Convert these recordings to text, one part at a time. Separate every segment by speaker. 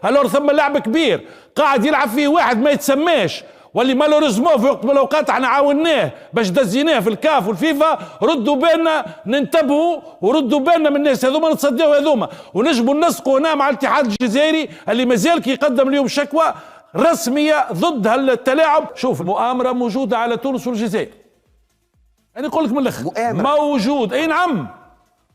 Speaker 1: هلور ثم لاعب كبير قاعد يلعب فيه واحد ما يتسماش، واللي مالوريزمون في وقت من الاوقات احنا عاوناه باش دزيناه في الكاف والفيفا. ردوا بالنا ننتبهوا وردوا بالنا من الناس هذوما نتصدوا هذوما، ونجموا ننسقوا هنا مع الاتحاد الجزائري اللي مازال كيقدم اليوم شكوى رسميه ضد هالتلاعب. شوف المؤامره موجوده على تونس والجزائر، انا نقول لك من الاخر موجود. اي نعم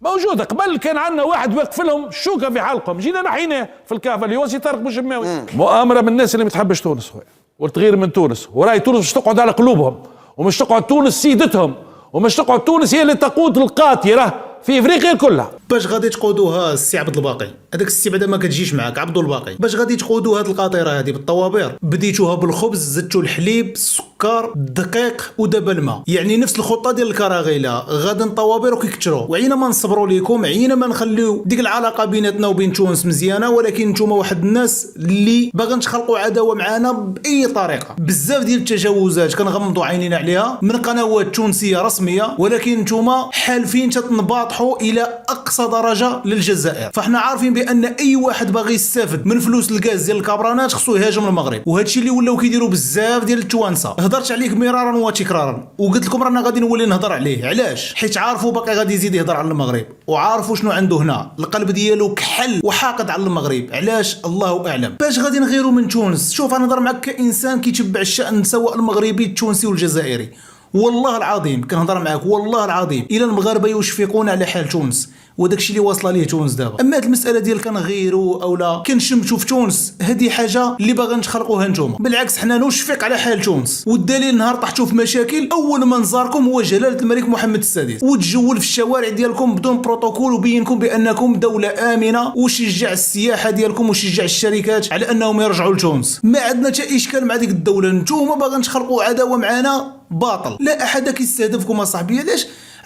Speaker 1: موجوده. قبل كان عندنا واحد واقف لهم شوكه في حلقهم، جينا نحيناه في الكاف اللي هو سي طارق بوشماوي. مؤامره من الناس اللي ما تحبش تونس والتغيير من تونس، وراي تونس مش تقعد على قلوبهم، ومش تقعد تونس سيدتهم، ومش تقعد تونس هي اللي تقود القاطره في افريقيا كلها.
Speaker 2: باش غادي تقودوها السي عبد الباقي، هذاك السي بعدا ما كتجيش معاك عبد الباقي، باش غادي تقودوا هاد القاطره هذه بالطوابير؟ بديتوها بالخبز، زدتوا الحليب، السكر، الدقيق، ودابا الماء، يعني نفس الخطه ديال الكراغيله. غادا طوابير وكيكثروا، وعينا ما نصبروا لكم، عينا ما نخليو ديك العلاقه بيناتنا وبين تونس مزيانه، ولكن نتوما واحد الناس اللي باغيين تخلقوا عداوه معانا باي طريقه. بزاف ديال التجاوزات كنغمضوا عينينا عليها من قنوات تونسيه رسميه، ولكن نتوما حالفين تتنباطحوا الى اقصى درجه للجزائر. فاحنا عارفين بان اي واحد باغي يستافد من فلوس الغاز ديال الكابرانات خصو يهاجم المغرب، وهذا الشيء اللي ولاو كيديروا بزاف ديال التوانسه. هضرت عليك مرارا وتكرارا وقلت لكم رانا غادي نولي نهضر عليه. علاش؟ حيت عارفوا باقي غادي يزيد يهضر على المغرب، وعارفوا شنو عنده هنا، القلب ديالو كحل وحاقد على المغرب. علاش؟ الله اعلم. باش غادي نغيروا من تونس؟ شوف انا نهضر معك كانسان كيتبع الشان سواء المغربي التونسي والجزائري، والله العظيم كنهضر معاك، والله العظيم الى المغاربه يشفقون على حال تونس وداك الشيء اللي واصله ليه تونس دابا. اما هاد المساله ديال كنغيروا اولا كنشمتوا في تونس، هذه حاجه اللي باغيين تخلقوها نتوما. بالعكس حنا نشفق على حال تونس، والدليل نهار طحتوا في مشاكل اول ما نزاركم هو جلاله الملك محمد السادس، وتجول في الشوارع ديالكم بدون بروتوكول وبينكم بانكم دوله امنه، وشجع السياحه ديالكم وشجع الشركات على انهم يرجعوا لتونس. ما عندنا حتى اشكال مع ديك الدوله. نتوما باغيين تخلقوا عداوه معنا باطل. لا احد كيستهدفكم اصاحبي.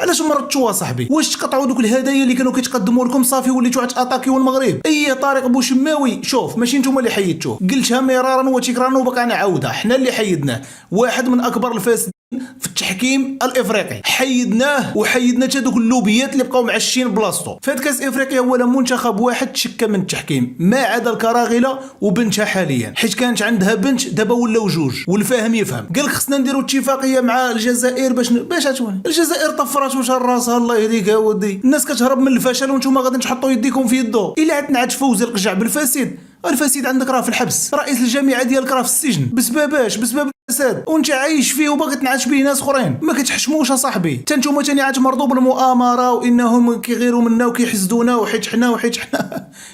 Speaker 2: علاش مرضتوا صاحبي؟ واش تقطعوا دوك الهدايا اللي كانوا كيتقدموا لكم صافي وليتوا تاتاكيو المغرب؟ اي طارق بوشماوي شوف ماشي نتوما اللي حيدتوه، قلتها مرارا وتكرارا وبقى نعاودها، حنا اللي حيدناه. واحد من اكبر الفاسدين في التحكيم الافريقي حيدناه، وحيدنا حتى دوك اللوبيات اللي بقاو معشين بلاصتو. فهاد كاس افريقيا هو منتخب واحد تشكى من التحكيم ما عدا الكراغيله وبنتها حاليا، حيت كانت عندها بنت دابا ولاو جوج، والفاهم يفهم. قال لك خصنا نديروا اتفاقيه مع الجزائر باش عتوني الجزائر طفرات وش راسها الله يهديك يا ودي. الناس كتهرب من الفشل وانتم غادي تحطوا يديكم في يدو. الا عاد فوزي القجع بالفاسد، الفاسد عندك راه في الحبس، رئيس الجامعه ديالك راه في السجن بسبب الفساد، وانت عايش فيه وباغي تنعش به ناس اخرين. ما كتحشموش اصاحبي. حتى نتوما تاني عاد مرضوا بالمؤامره وانهم كيغيروا منا وكيحسدونا وحيت حنا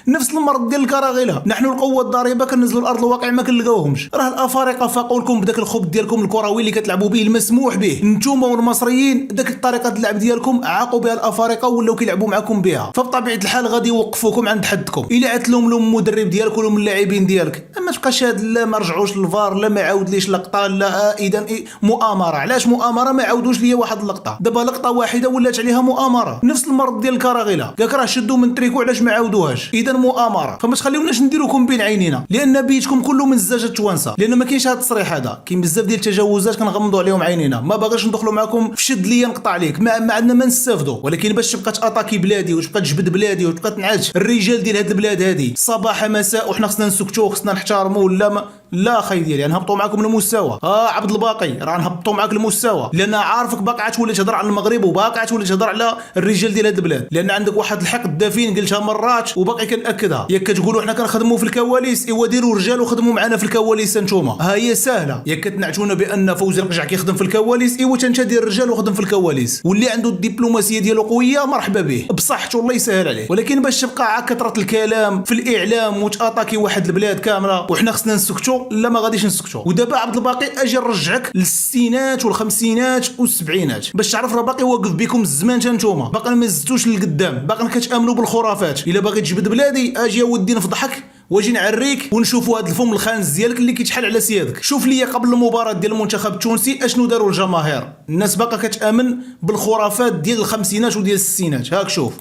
Speaker 2: نفس المرض ديال الكراغيله. نحن القوه الضاربه كننزلوا الارض الواقع ما كنلقاوهمش. راه الافارقه فاقوا لكم بداك الخبط ديالكم الكروي اللي كتلعبوا به المسموح به. نتوما والمصريين داك الطريقه اللعب ديالكم عاقوا بها الافارقه ولاو كيلعبوا معكم بها، فبطبيعه الحال غادي يوقفوكم عند حدكم. الا عتلهم المدرب ديالك ولا اللاعبين ديالك اما تبقاش هاد لا ما رجعوش للفار لا ما عاودليش لقطه لا اذا مؤامره. علاش مؤامره؟ ما عاودوش ليا واحد اللقطه، دابا لقطه واحده ولات عليها مؤامره. نفس المرض ديال الكراغيله، قالك راه شدوا من تريكو علاش ما عاودوهاش، اذا مؤامره. فما تخليوناش نديروكم بين عينينا، لان بيتكم كله من الزجاجه التوانسه، لان ما كاينش هذا التصريح هذا. كاين بزاف ديال التجاوزات كنغمضوا عليهم عينينا. ما باغيش ندخلوا معكم في شد ليا نقطع عليك، ما عندنا ما نستافدوا، ولكن باش تبقى تاتاكي بلادي وتبقى تجبد بلادي وتبقى تنعش الرجال ديال هاد البلاد هذه صباح مساء وحنا خصنا نسكتوا خصنا نحترموا ولا ما لا خاي ديالي نهبطوا معكم المستوى. عبد الباقي راه نهبطوا معاك المستوى، لان عارفك باقي تولي تهضر على المغرب وباقي تولي تهضر على الرجال ديال هاد البلاد، لان عندك واحد الحقد دافين قلتها مرات وباقي كنأكدها. ياك كتقولوا حنا كنخدموا في الكواليس، ايوا ديروا رجال وخدموا معنا في الكواليس نتوما. ها هي سهله. ياك كتنعتونا بان فوزي القجع كيخدم في الكواليس، ايوا انت دير رجال وخدم في الكواليس، واللي عنده الدبلوماسيه ديالو قويه مرحبا به بصحته الله يسهل عليه. ولكن باش تبقى كثره الكلام في الاعلام وتاتاكي واحد البلاد كامله وحنا خصنا نسكتوا، لا ما غاديش نسكتوا. ودابا عبد الباقي اجي نرجعك للستينات والخمسينات والسبعينات باش تعرف راه باقي واقف بكم الزمان حتى نتوما، باقي ما زدتوش للقدام، باقي كتامنوا بالخرافات. الا باغي تجبد بلادي اجي يا ودي نفضحك واجي نعريك ونشوفوا هذا الفم الخانز ديالك اللي كيتحل على سيادك. شوف لي قبل المباراه ديال المنتخب التونسي اشنو داروا الجماهير. الناس باقا كتامن بالخرافات ديال الخمسينات وديال الستينات. هاك شوف.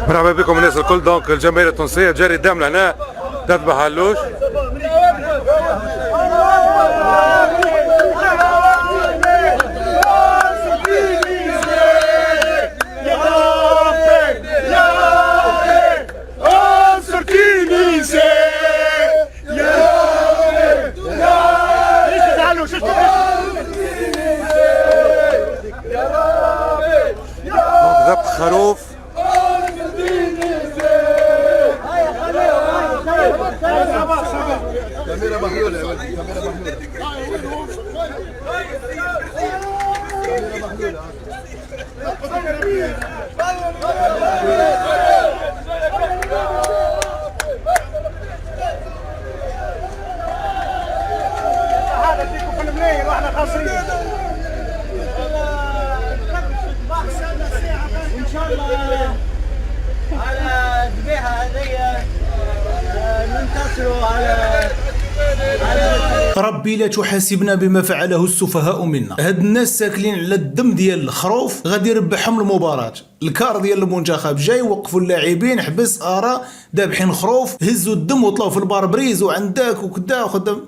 Speaker 3: مرحبا بكم الناس الكل. دونك الجماهير التونسيه جاري قدامنا هنا تذبح علوش. خروف.
Speaker 4: ان شاء الله على الذبيحه هذه ننتصروا على
Speaker 2: ربي لا تحاسبنا بما فعله السفهاء منا. هاد الناس ساكلين على الدم ديال الخروف، غادي يربحهم المباراة. الكار ديال المنتخب جاي وقفوا اللاعبين، حبس اراء ذابحين خروف، هزوا الدم وطلعوا في الباربريز وعندك وكذا وخدم.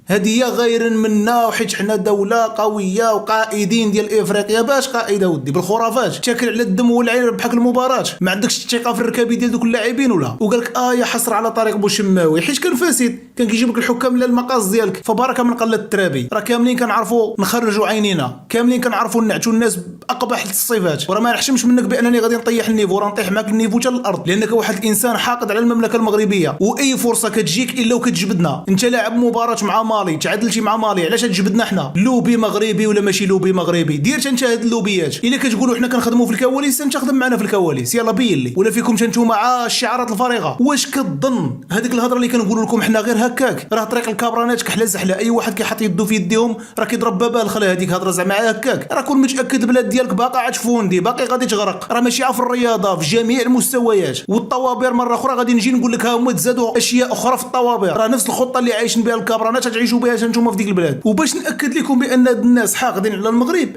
Speaker 2: هذه غير منا، وحيت حنا دولة قوية وقائدين ديال افريقيا. باش قائدة ودي بالخرافات تاكل على الدم والعين يربحك المباراة؟ ما عندكش الثقة في الركابي ديال دوك اللاعبين ولا؟ وقال لك يا حسر على طريق بوشماوي، حيت كان فاسد، كان كيجيب لك الحكام للمقاص ديالك. فبارك من قلة الترابي، راه كاملين كنعرفوا نخرجوا عينينا، كاملين كنعرفوا نعتوا الناس باقبح الصفات. وراه ما نحشمش منك بانني غادي نطيح النيفو، راه نطيح معاك النيفو حتى للارض، لانك واحد الانسان حاقد على المملكة المغربية. واي فرصة كتجيك الا وكتجبدنا. انت لاعب مباراة مع مالي، تعادلتي مع مالي، علاش تجبدنا حنا؟ لوبي مغربي ولا ماشي لوبي مغربي؟ دير انت هاد اللوبيات. الا كتقولوا حنا كنخدموا في الكواليس، انت خدم معنا في الكواليس، يلا بين لي. ولا فيكم نتوما مع الشعارات الفارغه؟ واش كتظن هذيك الهضره اللي كنقولوا لكم حنا غير هكاك؟ راه طريق الكابرانات كحله زحله، اي واحد كيحط يدو في يديهم راه كيضرب بابا الخلا. هذيك هضره زعما هكاك؟ راه كون متاكد البلاد ديالك باقا عاد فوندي، باقي غادي تغرق. راه ماشي في الرياضه، في جميع المستويات. والطوابير مره اخرى غادي نجي نقول لك ها هما تزادوا اشياء اخرى في الطوابير. راه نفس الخطه اللي عايشين بها الكابرانات تعيشوا بها انتم في ديك البلاد. وباش ناكد لكم بان هاد الناس حاقدين على المغرب،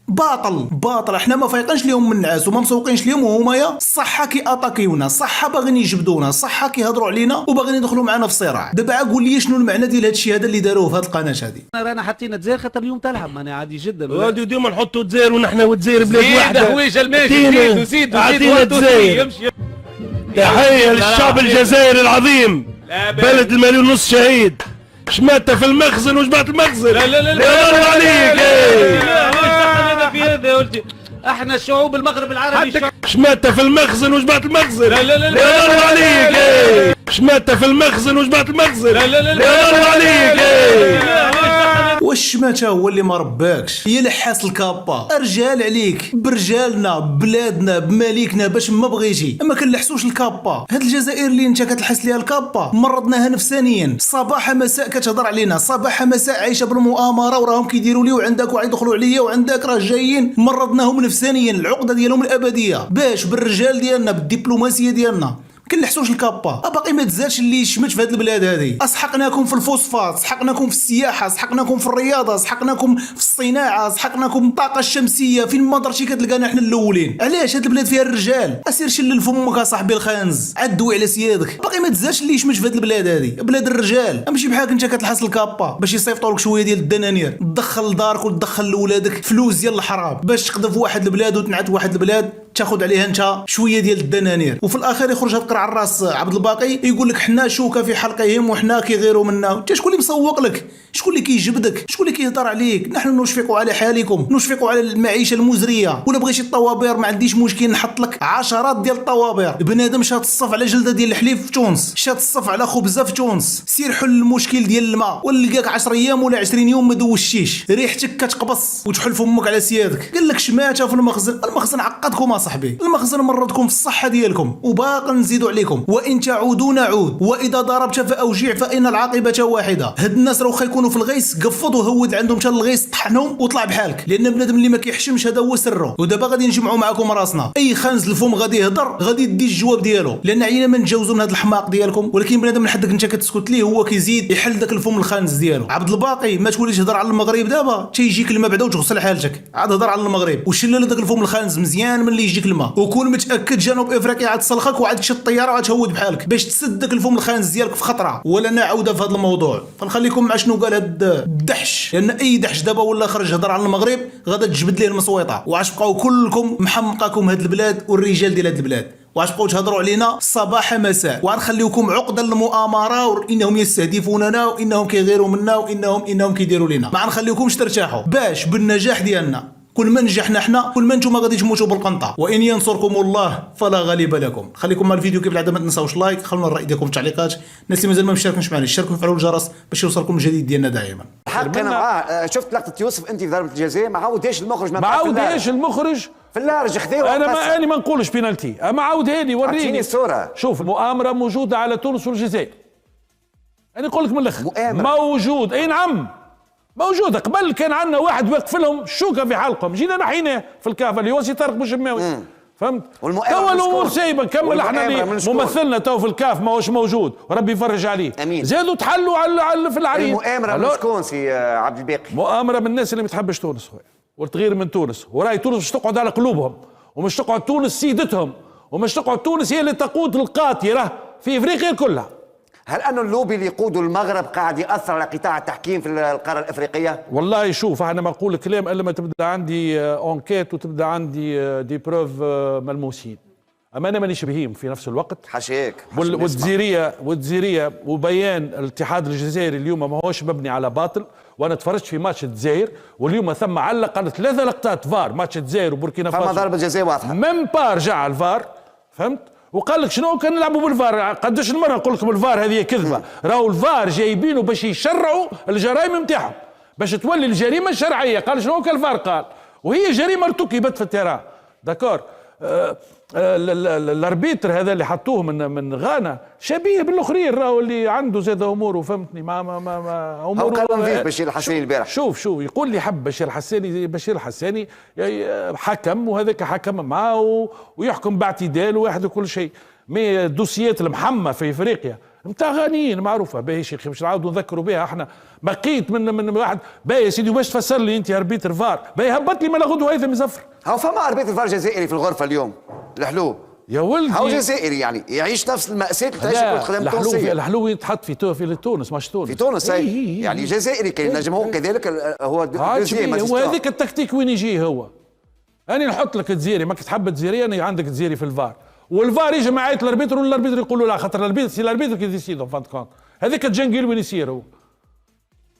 Speaker 2: باطل. احنا ما فايقينش ليهم من النعاس وما مسوقينش ليهم، وهما صحه كياتاكيونا، صحه باغيين يجبدونا، صحه كيهضروا علينا وباغيين يدخلوا معنا في صراع. دابا قول لي شنو المعنى ديال هاد الشيء هذا اللي داروه في هاد القناه هذه؟
Speaker 5: رانا حطينا الجزائر خاطر اليوم تلعب، معناها عادي جدا.
Speaker 6: وادي ديما نحطوا الجزائر ونحن والجزائر بلاد واحده.
Speaker 5: حوايج الماشي زيد
Speaker 6: عطينا الجزائر. تحيه للشعب الجزائري العظيم، بلد المليون ونص شهيد. شماتة في المخزن وجمعت المخزن.
Speaker 5: لا لا لا
Speaker 6: لا عليك.
Speaker 5: في هذا قلت احنا الشعوب المغرب العربي
Speaker 6: شماتة في المخزن وجمعت المخزن.
Speaker 5: لا لا لا
Speaker 6: عليك. شماتة في المخزن وجمعت المخزن.
Speaker 5: لا لا لا
Speaker 6: عليك.
Speaker 2: والشماتة هو اللي ما رباكش، هي لحاس الكابا. رجال عليك، برجالنا، ببلادنا، بمالكنا، باش ما بغيتي. اما كنلحسوش الكابا. هاد الجزائر اللي انت كتلحس ليها الكابا مرضناها نفسانيا، صباح مساء كتهضر علينا، صباح مساء عايشه بالمؤامره، وراهم كيديروا لي وعندك ويدخلوا عليا وعندك، راه جايين. مرضناهم نفسانيا، العقده ديالهم الابديه. باش بالرجال ديالنا، بالدبلوماسيه ديالنا كنلحسوش الكابا. باقي ما تزادش اللي شمت في هذه البلاد هذه. اسحقناكم في الفوسفات، سحقناكم في السياحه، سحقناكم في الرياضه، سحقناكم في الصناعه، سحقناكم الطاقه الشمسيه. فين ما درتي كتلقانا احنا الاولين. علاش؟ هذه البلاد فيها الرجال. اسير شلل فمك اصاحبي الخانز، عاد دوي على سيادك. باقي ما تزادش اللي شمت في هذه البلاد هذه، بلاد الرجال. ماشي بحالك انت كتلحس الكابا باش يصيفطوا لك شويه ديال الدنانير، تدخل لدارك وتدخل لولادك فلوس ديال الحرام باش تقذف واحد البلاد وتنعت واحد البلاد، تاخذ عليها انت شويه ديال الدنانير. وفي الاخير يخرج هاد القرع الراس عبد الباقي يقول لك حنا شوكه في حلقهم وحنا كيغيروا منا. انت شكون اللي مسوق لك؟ شكون اللي كيجبدك؟ شكون اللي كيهضر عليك؟ نحن نشفق على حالكم، نشفق على المعيشه المزريه. ولا بغيتي الطوابير ما عنديش مشكل، نحط لك عشرات ديال الطوابير. بنادم شاد الصف على جلده ديال الحليب في تونس، شاد الصف على خبزه في تونس. سير حل المشكل ديال الماء، ولقاك 10 ايام ولا 20 يوم ما دوشتيش، ريحتك كتقبص وتحل فمك على سيادك. قال لك شماته في المخزن. المخزن عقدكم اصاحبي، المخزن مرضكم في الصحه ديالكم وباقي نزيدوا عليكم. وان تعودوا نعود، واذا ضربت فاوجع فان العاقبه واحده. هاد الناس راه يكونوا في الغيس، قفض وهود عندهم حتى الغيس، طحنهم وطلع بحالك، لان بنادم اللي ما كيحشمش هذا هو سره. ودابا غادي نجمعوا معكم راسنا، اي خانز الفم غادي يهضر غادي يدي الجواب ديالو، لان عينا ما نتجاوزوا من هذا الحماق ديالكم. ولكن بنادم لحدك انت كتسكت ليه هو كيزيد يحل داك الفم الخانز ديالو. عبد الباقي ما توليش تهضر على المغرب دابا، تيجيك الماء بعدا وتغسل حالتك، عاد هضر على المغرب وشلل داك الفم الخانز مزيان من اللي يجيك الماء. وكون متاكد جنوب افريقيا عاد تصلخك وعاد تشد الطياره وعاد تهود بحالك باش تسد داك الفم الخانز ديالك في خطره. ولا نعاود في هذا الموضوع، فنخليكم مع شنو قال هاد الدحش، لان اي دحش دابا ولا خرج هضر على المغرب غادا تجبد ليه المصويطه. وعاش بقاو كلكم محمقاكم هاد البلاد والرجال ديال هاد البلاد، واش بقاو تهضروا علينا صباح مساء، وغنخليوكم عقده للمؤامره وانهم يستهدفوننا وانهم كيغيروا منا وانهم كيديروا لنا. ما غنخليوكمش ترتاحوا باش بالنجاح ديالنا كل ما نجحنا احنا كل ما نتوما غادي تموتوا بالقنطه، وان ينصركم الله فلا غالب لكم. خليكم مع الفيديو كيف العاده، ما تنساوش لايك، خلونا الراي ديالكم في التعليقات. الناس اللي مازال ما مشاركينش معنا يشاركوا ويفعلوا الجرس باش يوصلكم الجديد ديالنا دائما.
Speaker 7: حق انا معاه. شفت لقطه يوسف انت في ضربه الجزاء، ما عاودهاش المخرج،
Speaker 1: ما عاودهاش المخرج
Speaker 7: في اللارج خذيو.
Speaker 1: انا ما نقولش بينالتي، اما عاودها لي وريني.
Speaker 7: اعطيني الصوره.
Speaker 1: شوف المؤامره موجوده على تونس والجزائر. انا نقول لك من الاخر موجود، اي نعم موجوده. قبل كان عندنا واحد واقف لهم الشوكه في حلقهم، جينا نحيناه في الكافه اللي هو سي طارق بوشماوي. فهمت؟ توا الامور سايبه. نكمل احنا اللي ممثلنا تو في الكاف ماهوش موجود وربي يفرج عليه.
Speaker 7: أمين.
Speaker 1: زادوا تحلوا على في العريض.
Speaker 7: المؤامره من شكون سي عبد الباقي؟
Speaker 1: مؤامره من الناس اللي ما تحبش تونس والتغيير من تونس، وراي تونس مش تقعد على قلوبهم، ومش تقعد تونس سيدتهم، ومش تقعد تونس هي اللي تقود القاطره في افريقيا كلها.
Speaker 7: هل أن اللوبي اللي يقوده المغرب قاعد يأثر على قطاع التحكيم في القارة الأفريقية؟
Speaker 1: والله شوف، أنا ما نقول كلام إلا ما تبدأ عندي أونكيت وتبدأ عندي دي بروف ملموسين. أما أنا مانيش بهيم في نفس الوقت.
Speaker 7: حاشاك.
Speaker 1: والجزيرية وبيان الاتحاد الجزائري اليوم ما هوش مبني على باطل. وأنا تفرجت في ماتش الجزائر واليوم ثم علق على 3 لقطات فار ماتش الجزائر وبوركينا فاسو.
Speaker 7: فما ضربة جزاء واضحة.
Speaker 1: من بار رجع الفار، فهمت؟ وقال لك شنو كان نلعبوا بالفار. قداش المره نقول لكم الفار هذه كذبه. راهو الفار جايبينه باش يشرعوا الجرائم نتاعهم، باش تولي الجريمه شرعيه. قال شنو كان الفار قال، وهي جريمه ارتكبت في التيران. داكور. الاربيتر هذا اللي حطوه من غانا شبيه بالاخرين، راهو اللي عنده زاد اموره، فهمتني؟ ما
Speaker 7: اموره. هو كلام فيه بشير الحساني البارح.
Speaker 1: شوف يقول لي حب بشير الحساني حكم، وهذاك حكم معاه ويحكم باعتدال واحد وكل شيء. مي الدوسيات المحمى في افريقيا نتاع غانيين معروفه. باهي شيخي باش نعاودوا نذكروا بها احنا. بقيت من واحد باهي يا سيدي، وباش تفسر لي انت اربيتر فار؟ باهي هبط لي ما غدو هيثم مزفر.
Speaker 7: هو فما اربيتر فار جزائري في الغرفه اليوم، الحلو
Speaker 1: يا ولدي.
Speaker 7: هو جزائري يعني يعيش نفس المأساة اللي تعيش كرة القدم التونسية.
Speaker 1: الحلو يتحط في تونس مش تونس.
Speaker 7: في تونس يعني جزائري كاين نجم هو كذلك هو
Speaker 1: هو هذيك التكتيك وين يجي هو. أنا نحط لك تزيري، ماك تحب تزيري أنا عندك تزيري في الفار، والفار يجي معايا الاربيتر والاربيتر يقول له لا، خاطر الاربيتر كي يسيدو فانت كونت. هذيك الجنجيل وين يصير هو،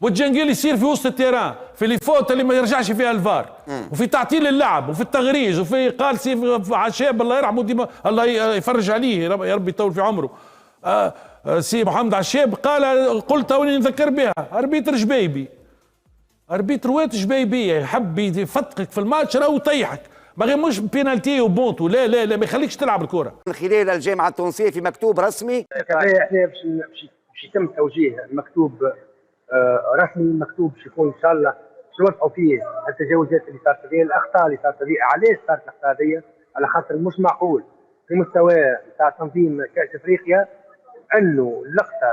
Speaker 1: والجنجيل يصير في وسط التيران، في لي فوت اللي ما يرجعش فيها الفار، وفي تعطيل اللعب، وفي التغريز، وفي قال سي عشاب الله يرحمه ديما الله يفرج عليه يا ربي يطول في عمره. سي محمد عشاب قال، قلت وني نذكر بها، اربيتر جبيبي، اربيتر وات جبيبيه، يحب يفتقك في الماتش راهو يطيحك، ما غير مش بينالتي وبونتو، لا ما يخليكش تلعب الكره.
Speaker 7: من خلال الجامعه التونسيه في مكتوب رسمي
Speaker 8: احنا باش يتم توجيه مكتوب رسمي، مكتوب باش يكون ان شاء الله باش نوضحوا فيه التجاوزات اللي صارت هذه، الاخطاء اللي صارت هذه، علاش صارت الاخطاء هذه، على خاطر مش معقول في مستوى تاع تنظيم كاس افريقيا انه اللقطه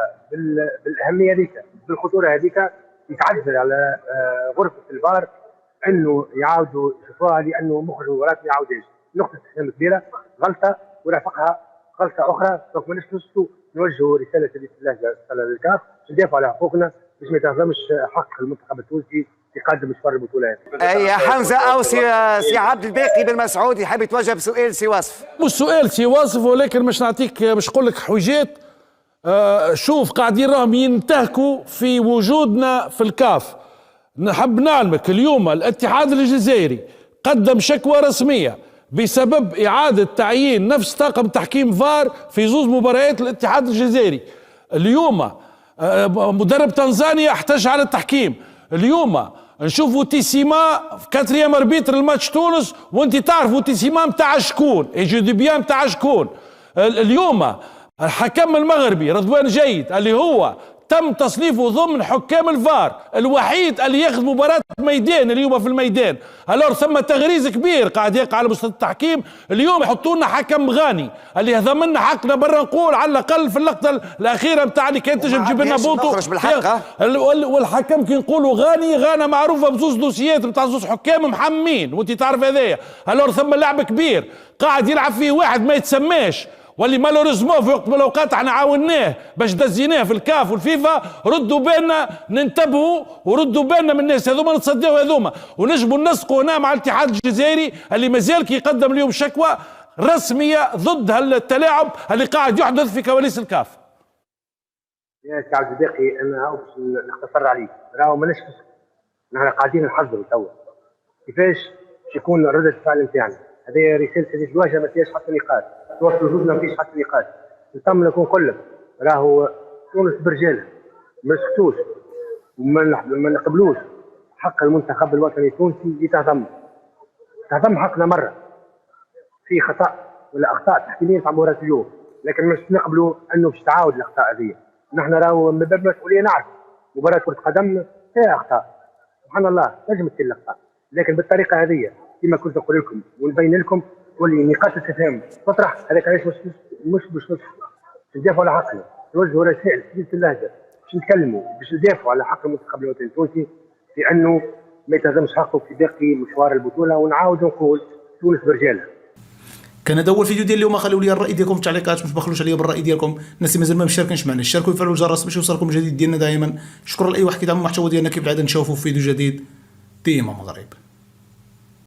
Speaker 8: بالاهميه هذيك بالخطوره هذيك يتعذر على غرفه الفار انه يعاودوا يشوفوها، لانه مخرج المباراه ما يعاودهاش. نقطه استفهام كبيره، غلطه ورافقها غلطه اخرى. دونك ماناش نسكتوا، نوجهوا رساله للكاف ندافعوا على حقوقنا باش ما يتهضمش حق المنتخب التونسي يقدم مشوار البطوله هذه.
Speaker 7: اي حمزه او سي عبد الباقي بن مسعود يحب يتوجه بسؤال سي واصف.
Speaker 1: مش سؤال سي واصف، ولكن مش نعطيك، مش نقول لك حويجات. شوف قاعدين راهم ينتهكوا في وجودنا في الكاف. نحب نعلمك اليوم الاتحاد الجزائري قدم شكوى رسمية بسبب إعادة تعيين نفس طاقم تحكيم فار في زوج مباريات الاتحاد الجزائري. اليوم مدرب تنزانيا احتج على التحكيم. اليوم نشوفوا تيسيما في كاتريام اربيتر الماتش تونس، وانت تعرفوا تيسيما متاع شكون، ايجي دي بيان متاع شكون. اليوم الحكم المغربي رضوان جيد اللي هو تم تصنيفه ضمن حكام الفار الوحيد اللي ياخذ مباراة ميدان اليوم في الميدان. الور ثم تغريز كبير قاعد يقع على مستوى التحكيم. اليوم يحطوا لنا حكم غاني اللي هضمنا حقنا برا، نقول على الاقل في اللقطة الأخيرة نتاع اللي كانت تجي تجيب لنا بونتو، والحكم كي نقولوا غاني غانا معروفة بزوز دوسيات نتاع زوز حكام محمين، وانت تعرف هذايا. الور ثم لعب كبير قاعد يلعب فيه واحد ما يتسماش، واللي مالوريزمون في وقت من الاوقات احنا عاوناه باش دزيناه في الكاف والفيفا. ردوا بالنا ننتبهوا، وردوا بالنا من الناس هذوما نتصدقوا هذوما، ونجموا ننسقوا هنا مع الاتحاد الجزائري اللي مازال كيقدم اليوم شكوى رسميه ضد هالتلاعب اللي قاعد يحدث في كواليس الكاف.
Speaker 8: يا سي عبد الباقي انا باش نختصر عليك، راهو ماناش نحن قاعدين نحضروا توا كيفاش باش يكون ردة الفعل نتاعنا. هذه رسالة اللي تواجه ما فيهاش حتى نقاش، توصلوا جوجنا ما فيش حتى نقاش. نطمن لكم كلكم راهو تونس برجالها ما نسكتوش وما نقبلوش حق المنتخب الوطني التونسي يتهضم حقنا مرة في خطأ ولا أخطاء تحكيمية في مباراة اليوم، لكن مش نقبلوا أنه باش تعاود الأخطاء هذه. نحن راهو من باب المسؤولية نعرف مباراة كرة قدم فيها أخطاء سبحان الله لازم تصير الأخطاء، لكن بالطريقة هذه كما كنت نقول لكم ونبين لكم واللي نقاط الاستفهام تطرح هذاك علاش مش باش ندافعوا على حقنا، نوجهوا رسائل في اللهجة باش نتكلموا باش ندافعوا على حق المنتخب الوطني التونسي لأنه ما يتهزمش حقه في باقي مشوار البطولة. ونعاود نقول تونس برجالها.
Speaker 2: كان هذا هو الفيديو ديال اليوم. خليوا لي الراي ديالكم في التعليقات، ما تبخلوش عليا بالراي ديالكم. الناس اللي مازال ما مشاركينش معنا شاركوا ويفعلوا الجرس باش يوصلكم الجديد ديالنا دائما. شكرا لاي واحد كيدعم المحتوى ديالنا. كيف العاده نشوفوا في فيديو جديد ديما مغرب.